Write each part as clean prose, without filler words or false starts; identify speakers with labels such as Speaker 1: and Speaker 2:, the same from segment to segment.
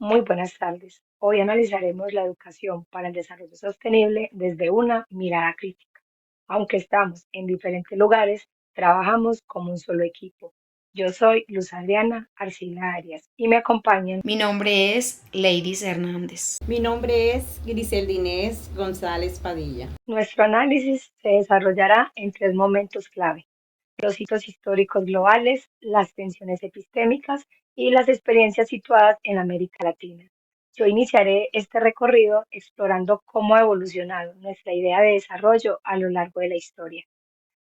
Speaker 1: Muy buenas tardes. Hoy analizaremos la educación para el desarrollo sostenible desde una mirada crítica. Aunque estamos en diferentes lugares, trabajamos como un solo equipo. Yo soy Luz Adriana Arcila Arias y me acompañan.
Speaker 2: Mi nombre es Leidis Hernández.
Speaker 3: Mi nombre es Griselda Inés González Padilla.
Speaker 1: Nuestro análisis se desarrollará en tres momentos clave: los hitos históricos globales, las tensiones epistémicas y las experiencias situadas en América Latina. Yo iniciaré este recorrido explorando cómo ha evolucionado nuestra idea de desarrollo a lo largo de la historia.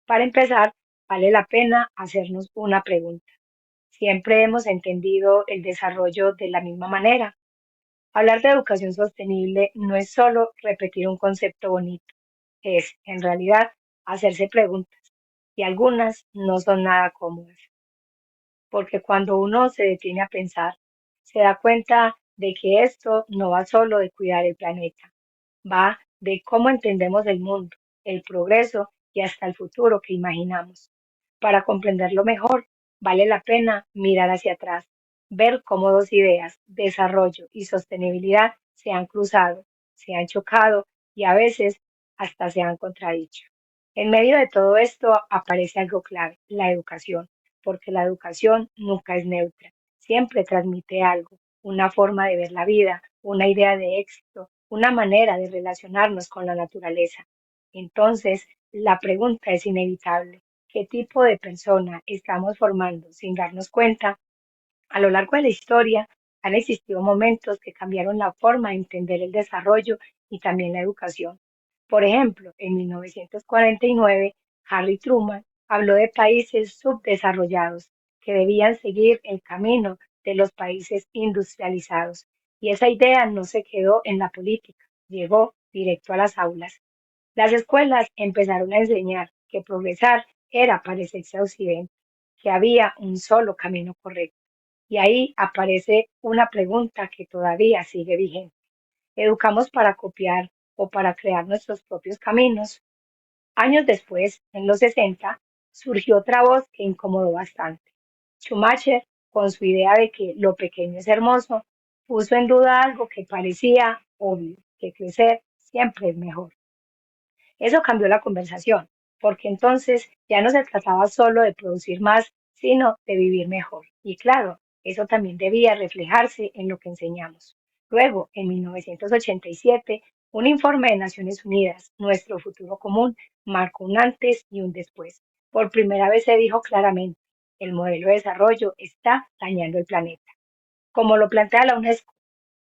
Speaker 1: Para empezar, vale la pena hacernos una pregunta. ¿Siempre hemos entendido el desarrollo de la misma manera? Hablar de educación sostenible no es solo repetir un concepto bonito, es, en realidad, hacerse preguntas, y algunas no son nada cómodas, porque cuando uno se detiene a pensar, se da cuenta de que esto no va solo de cuidar el planeta, va de cómo entendemos el mundo, el progreso y hasta el futuro que imaginamos. Para comprenderlo mejor, vale la pena mirar hacia atrás, ver cómo dos ideas, desarrollo y sostenibilidad, se han cruzado, se han chocado y a veces hasta se han contradicho. En medio de todo esto aparece algo clave: la educación, porque la educación nunca es neutra, siempre transmite algo, una forma de ver la vida, una idea de éxito, una manera de relacionarnos con la naturaleza. Entonces, la pregunta es inevitable: ¿qué tipo de persona estamos formando sin darnos cuenta? A lo largo de la historia han existido momentos que cambiaron la forma de entender el desarrollo y también la educación. Por ejemplo, en 1949, Harry Truman habló de países subdesarrollados que debían seguir el camino de los países industrializados. Y esa idea no se quedó en la política, llegó directo a las aulas. Las escuelas empezaron a enseñar que progresar era parecerse a Occidente, que había un solo camino correcto. Y ahí aparece una pregunta que todavía sigue vigente: ¿educamos para copiar o para crear nuestros propios caminos? Años después, en los 60, surgió otra voz que incomodó bastante. Schumacher, con su idea de que lo pequeño es hermoso, puso en duda algo que parecía obvio, que crecer siempre es mejor. Eso cambió la conversación, porque entonces ya no se trataba solo de producir más, sino de vivir mejor. Y claro, eso también debía reflejarse en lo que enseñamos. Luego, en 1987, un informe de Naciones Unidas, Nuestro futuro común, marcó un antes y un después. Por primera vez se dijo claramente: el modelo de desarrollo está dañando el planeta. Como lo plantea la UNESCO,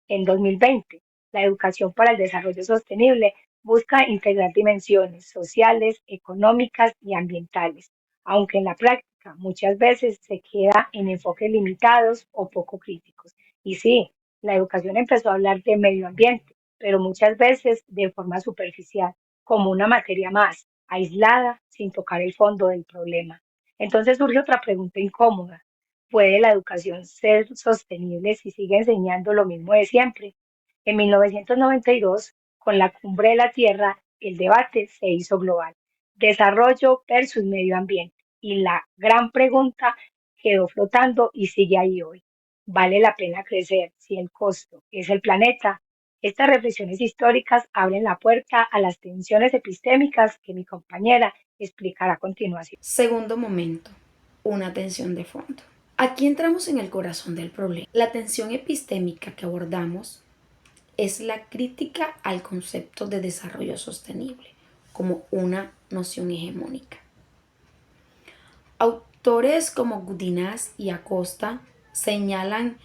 Speaker 1: en 2020, la educación para el desarrollo sostenible busca integrar dimensiones sociales, económicas y ambientales, aunque en la práctica muchas veces se queda en enfoques limitados o poco críticos. Y sí, la educación empezó a hablar de medio ambiente, pero muchas veces de forma superficial, como una materia más, aislada, sin tocar el fondo del problema. Entonces surge otra pregunta incómoda: ¿puede la educación ser sostenible si sigue enseñando lo mismo de siempre? En 1992, con la Cumbre de la Tierra, el debate se hizo global: desarrollo versus medio ambiente. Y la gran pregunta quedó flotando y sigue ahí hoy: ¿vale la pena crecer si el costo es el planeta? Estas reflexiones históricas abren la puerta a las tensiones epistémicas que mi compañera explicará a continuación.
Speaker 2: Segundo momento, una tensión de fondo. Aquí entramos en el corazón del problema. La tensión epistémica que abordamos es la crítica al concepto de desarrollo sostenible como una noción hegemónica. Autores como Gudinás y Acosta señalan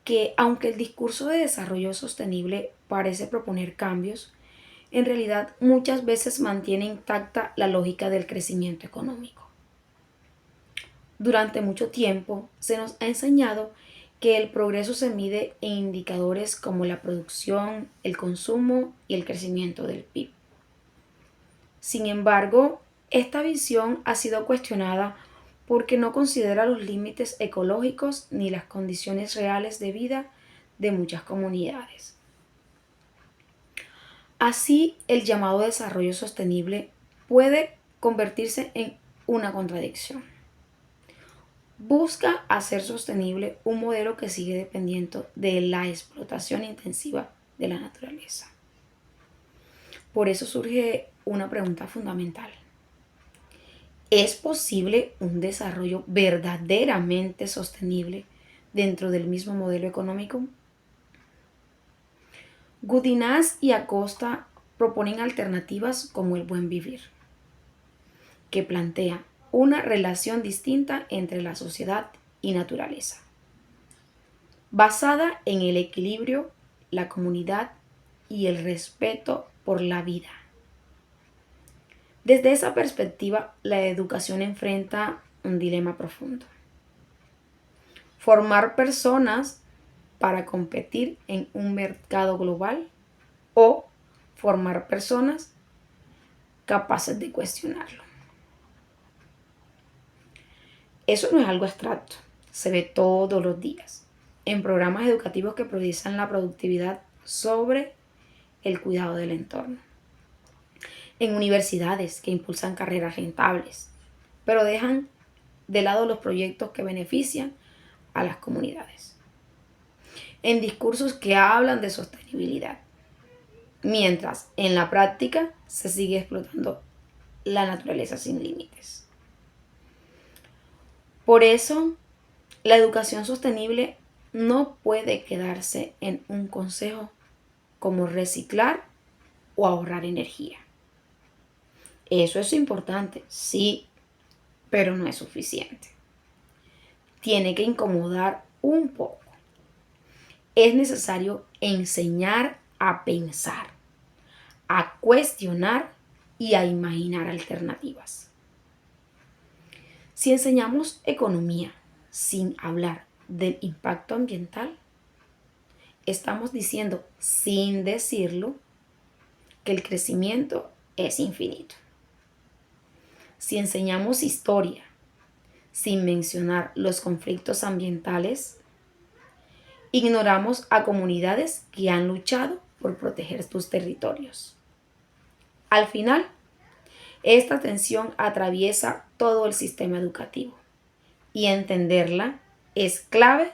Speaker 2: que aunque el discurso de desarrollo sostenible parece proponer cambios, en realidad muchas veces mantiene intacta la lógica del crecimiento económico. Durante mucho tiempo se nos ha enseñado que el progreso se mide en indicadores como la producción, el consumo y el crecimiento del PIB. Sin embargo, esta visión ha sido cuestionada porque no considera los límites ecológicos ni las condiciones reales de vida de muchas comunidades. Así, el llamado desarrollo sostenible puede convertirse en una contradicción. Busca hacer sostenible un modelo que sigue dependiendo de la explotación explotación intensiva de la naturaleza. Por eso surge una pregunta fundamental. ¿Es posible un desarrollo verdaderamente sostenible dentro del mismo modelo económico? Godinás y Acosta proponen alternativas como el buen vivir, que plantea una relación distinta entre la sociedad y naturaleza, basada en el equilibrio, la comunidad y el respeto por la vida. Desde esa perspectiva, la educación enfrenta un dilema profundo. Formar personas para competir en un mercado global o formar personas capaces de cuestionarlo. Eso no es algo abstracto, se ve todos los días en programas educativos que priorizan la productividad sobre el cuidado del entorno, en universidades que impulsan carreras rentables, pero dejan de lado los proyectos que benefician a las comunidades, en discursos que hablan de sostenibilidad, mientras en la práctica se sigue explotando la naturaleza sin límites. Por eso, la educación sostenible no puede quedarse en un consejo como reciclar o ahorrar energía. Eso es importante, sí, pero no es suficiente. Tiene que incomodar un poco. Es necesario enseñar a pensar, a cuestionar y a imaginar alternativas. Si enseñamos economía sin hablar del impacto ambiental, estamos diciendo, sin decirlo, que el crecimiento es infinito. Si enseñamos historia sin mencionar los conflictos ambientales, ignoramos a comunidades que han luchado por proteger sus territorios. Al final, esta tensión atraviesa todo el sistema educativo y entenderla es clave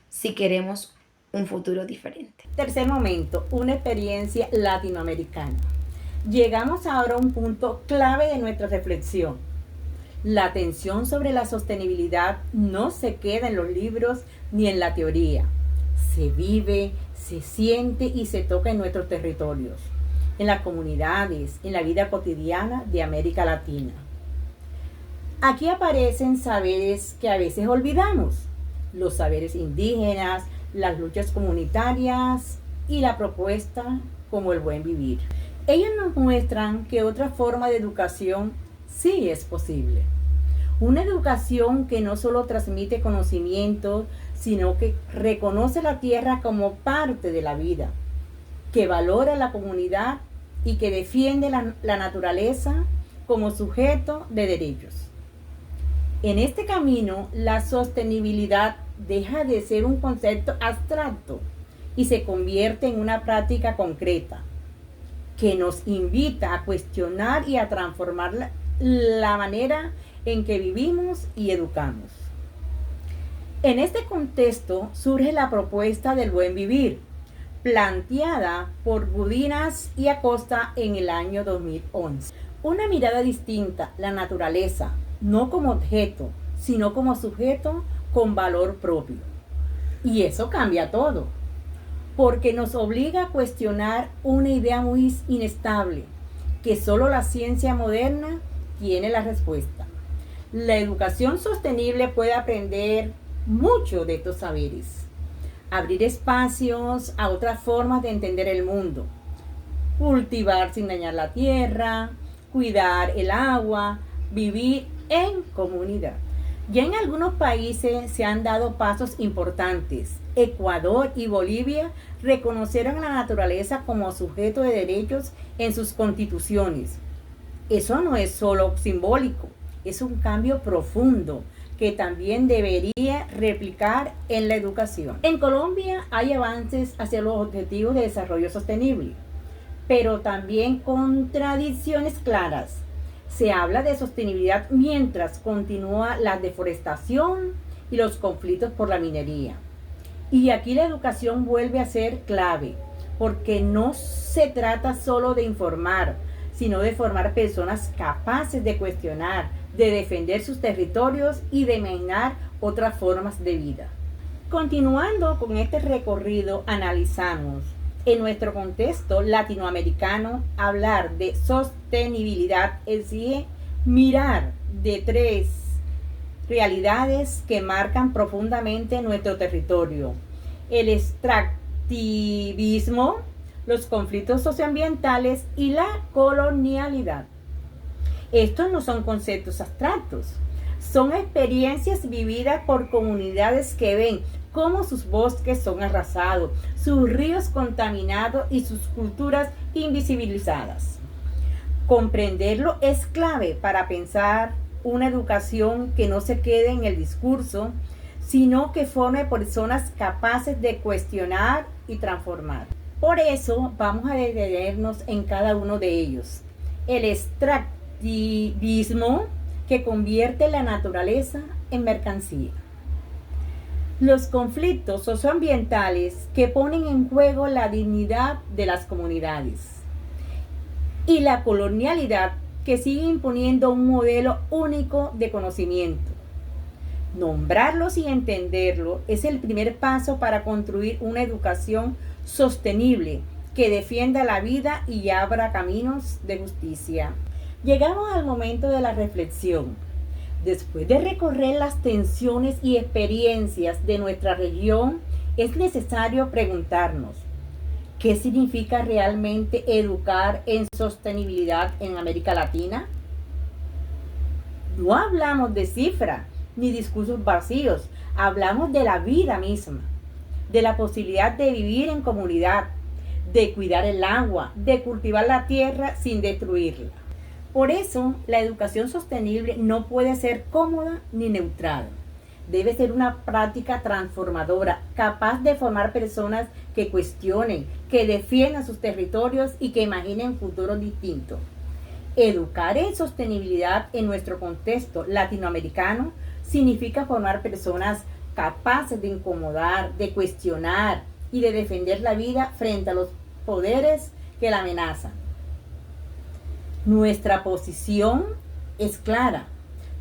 Speaker 2: si queremos un futuro diferente.
Speaker 3: Tercer momento, una experiencia latinoamericana. Llegamos ahora a un punto clave de nuestra reflexión. La atención sobre la sostenibilidad no se queda en los libros ni en la teoría. Se vive, se siente y se toca en nuestros territorios, en las comunidades, en la vida cotidiana de América Latina. Aquí aparecen saberes que a veces olvidamos, los saberes indígenas, las luchas comunitarias y la propuesta como el buen vivir. Ellos nos muestran que otra forma de educación sí es posible. Una educación que no solo transmite conocimiento, sino que reconoce la tierra como parte de la vida, que valora la comunidad y que defiende la naturaleza como sujeto de derechos. En este camino, la sostenibilidad deja de ser un concepto abstracto y se convierte en una práctica concreta que nos invita a cuestionar y a transformar la manera en que vivimos y educamos. En este contexto surge la propuesta del buen vivir, planteada por Godinás y Acosta en el año 2011. Una mirada distinta, la naturaleza, no como objeto, sino como sujeto con valor propio. Y eso cambia todo, porque nos obliga a cuestionar una idea muy inestable, que solo la ciencia moderna tiene la respuesta. La educación sostenible puede aprender mucho de estos saberes, abrir espacios a otras formas de entender el mundo, cultivar sin dañar la tierra, cuidar el agua, vivir en comunidad. Ya en algunos países se han dado pasos importantes. Ecuador y Bolivia reconocieron a la naturaleza como sujeto de derechos en sus constituciones. Eso no es solo simbólico, es un cambio profundo que también debería replicar en la educación. En Colombia hay avances hacia los objetivos de desarrollo sostenible, pero también contradicciones claras. Se habla de sostenibilidad mientras continúa la deforestación y los conflictos por la minería. Y aquí la educación vuelve a ser clave, porque no se trata solo de informar, sino de formar personas capaces de cuestionar, de defender sus territorios y de imaginar otras formas de vida. Continuando con este recorrido, analizamos en nuestro contexto latinoamericano, hablar de sostenibilidad exige mirar de tres realidades que marcan profundamente nuestro territorio: el extractivismo, los conflictos socioambientales y la colonialidad. Estos no son conceptos abstractos, son experiencias vividas por comunidades que ven cómo sus bosques son arrasados, sus ríos contaminados y sus culturas invisibilizadas. Comprenderlo es clave para pensar una educación que no se quede en el discurso, sino que forme personas capaces de cuestionar y transformar. Por eso vamos a detenernos en cada uno de ellos. El extractivismo, que convierte la naturaleza en mercancía. Los conflictos socioambientales, que ponen en juego la dignidad de las comunidades. Y la colonialidad, que sigue imponiendo un modelo único de conocimiento. Nombrarlos y entenderlo es el primer paso para construir una educación sostenible que defienda la vida y abra caminos de justicia. Llegamos al momento de la reflexión. Después de recorrer las tensiones y experiencias de nuestra región, es necesario preguntarnos: ¿qué significa realmente educar en sostenibilidad en América Latina? No hablamos de cifras ni discursos vacíos, hablamos de la vida misma, de la posibilidad de vivir en comunidad, de cuidar el agua, de cultivar la tierra sin destruirla. Por eso, la educación sostenible no puede ser cómoda ni neutral. Debe ser una práctica transformadora, capaz de formar personas que cuestionen, que defiendan sus territorios y que imaginen futuros distintos. Educar en sostenibilidad en nuestro contexto latinoamericano significa formar personas capaces de incomodar, de cuestionar y de defender la vida frente a los poderes que la amenazan. Nuestra posición es clara.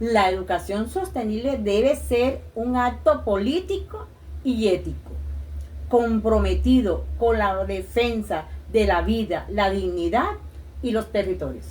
Speaker 3: La educación sostenible debe ser un acto político y ético, comprometido con la defensa de la vida, la dignidad y los territorios.